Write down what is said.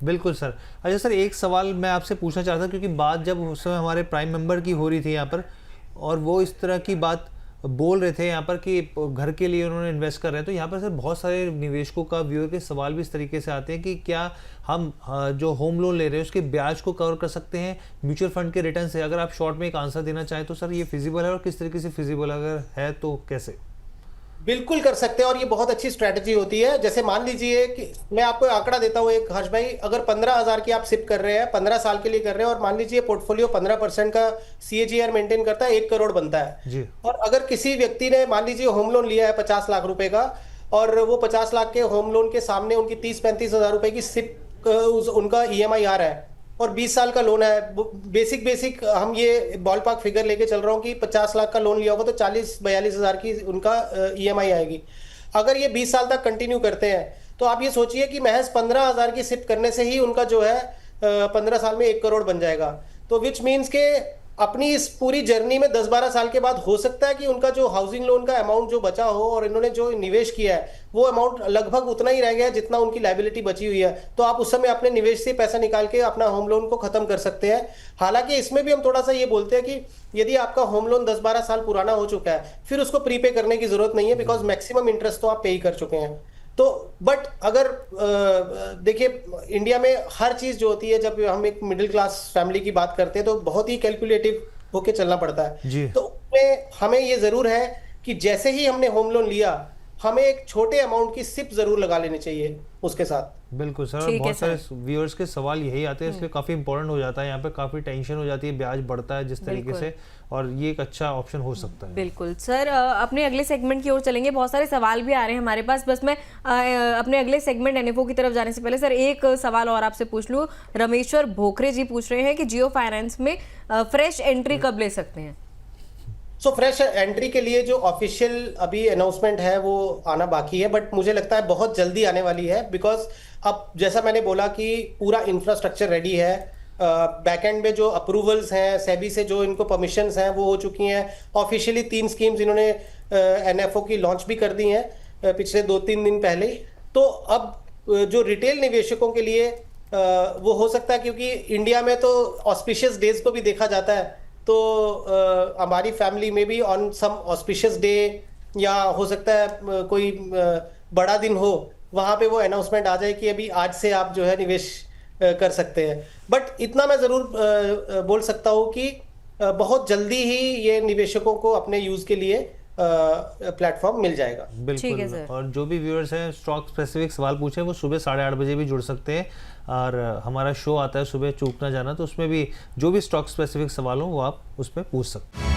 बिल्कुल सर। अच्छा सर, एक सवाल मैं आपसे पूछना चाहता था, क्योंकि बात जब उस समय हमारे प्राइम मेंबर की हो रही थी यहाँ पर, और वो इस तरह की बात बोल रहे थे यहाँ पर कि घर के लिए उन्होंने इन्वेस्ट कर रहे हैं, तो यहाँ पर सर बहुत सारे निवेशकों का, व्यूअर के सवाल भी इस तरीके से आते हैं कि क्या हम जो होम लोन ले रहे हैं उसके ब्याज को कवर कर सकते हैं म्यूचुअल फंड के रिटर्न से? अगर आप शॉर्ट में एक आंसर देना चाहें तो सर, ये फिजिबल है और किस तरीके से फिजिबल, अगर है तो कैसे? बिल्कुल कर सकते हैं, और ये बहुत अच्छी स्ट्रैटेजी होती है। जैसे मान लीजिए कि मैं आपको आंकड़ा देता हूँ एक, हर्ष भाई, अगर 15,000 की आप सिप कर रहे हैं, 15 साल के लिए कर रहे हैं, और मान लीजिए पोर्टफोलियो 15% का CAGR मेंटेन करता है, 1 करोड़ बनता है। जी। और अगर किसी व्यक्ति ने मान लीजिए होम लोन लिया है 50 लाख रुपए का, और वो 50 लाख के होम लोन के सामने उनकी 30-35 हजार रुपए की सिप उनका EMI आ रहा है, और 20 साल का लोन है। बेसिक हम ये बॉल पार्क फिगर लेके चल रहा हूँ कि 50 लाख का लोन लिया होगा तो 40-42 हजार की उनका EMI आएगी। अगर ये 20 साल तक कंटिन्यू करते हैं तो आप ये सोचिए कि महज 15,000 की सिप करने से ही उनका जो है 15 साल में 1 करोड़ बन जाएगा। तो विच मीन्स के अपनी इस पूरी जर्नी में 10-12 साल के बाद हो सकता है कि उनका जो हाउसिंग लोन का अमाउंट जो बचा हो, और इन्होंने जो निवेश किया है वो अमाउंट लगभग उतना ही रह गया है जितना उनकी लायबिलिटी बची हुई है। तो आप उस समय अपने निवेश से पैसा निकाल के अपना होम लोन को खत्म कर सकते हैं। हालांकि इसमें भी हम थोड़ा सा ये बोलते हैं कि यदि आपका होम लोन 10-12 साल पुराना हो चुका है, फिर उसको प्रीपे करने की जरूरत नहीं है, बिकॉज मैक्सिमम इंटरेस्ट तो आप पे ही कर चुके हैं। तो बट अगर देखिए, इंडिया में हर चीज जो होती है, जब हम एक मिडिल क्लास फैमिली की बात करते हैं तो बहुत ही कैलकुलेटिव होके चलना पड़ता है। जी। तो उसमें हमें ये जरूर है कि जैसे ही हमने होम लोन लिया, हमें एक छोटे अमाउंट की सिप जरूर लगा लेनी चाहिए उसके साथ। बिल्कुल सर, और ठीक है बहुत सारे सर। व्यूअर्स के सवाल यही आते हैं, इसलिए काफ़ी इंपॉर्टेंट हो जाता है। यहाँ पे काफ़ी टेंशन हो जाती है, ब्याज बढ़ता है जिस तरीके बिल्कुल। से, और ये एक अच्छा ऑप्शन हो सकता है। बिल्कुल सर, अपने अगले सेगमेंट की ओर चलेंगे। बहुत सारे सवाल भी आ रहे हैं हमारे पास, बस मैं अपने अगले सेगमेंट NFO की तरफ जाने से पहले सर एक सवाल और आपसे पूछ लूँ। रमेश्वर भोखरे जी पूछ रहे हैं कि जियो फाइनेंस में फ्रेश एंट्री कब ले सकते हैं? सो फ्रेश एंट्री के लिए जो ऑफिशियल अभी अनाउंसमेंट है वो आना बाकी है, बट मुझे लगता है बहुत जल्दी आने वाली है। बिकॉज अब जैसा मैंने बोला कि पूरा इंफ्रास्ट्रक्चर रेडी है, बैकएंड में जो अप्रूवल्स हैं, सेबी से जो इनको परमिशंस हैं वो हो चुकी हैं। ऑफिशियली 3 स्कीम्स इन्होंने NFO की लॉन्च भी कर दी हैं पिछले 2-3 दिन पहले। तो अब जो रिटेल निवेशकों के लिए वो हो सकता है, क्योंकि इंडिया में तो ऑस्पिशियस डेज को भी देखा जाता है, तो हमारी फैमिली में भी ऑन सम ऑस्पिशियस डे, या हो सकता है कोई बड़ा दिन हो, वहां पे वो अनाउंसमेंट आ जाए कि अभी आज से आप जो है निवेश कर सकते हैं। बट इतना मैं जरूर बोल सकता हूँ कि बहुत जल्दी ही ये निवेशकों को अपने यूज के लिए प्लेटफॉर्म मिल जाएगा। ठीक है बिल्कुल। सर। और जो भी व्यूअर्स हैं स्टॉक स्पेसिफिक सवाल पूछे, वो सुबह 8:30 बजे भी जुड़ सकते हैं, और हमारा शो आता है सुबह, चूक ना जाना, तो उसमें भी जो भी स्टॉक स्पेसिफिक सवाल हो वो आप उस पर पूछ सकते हैं।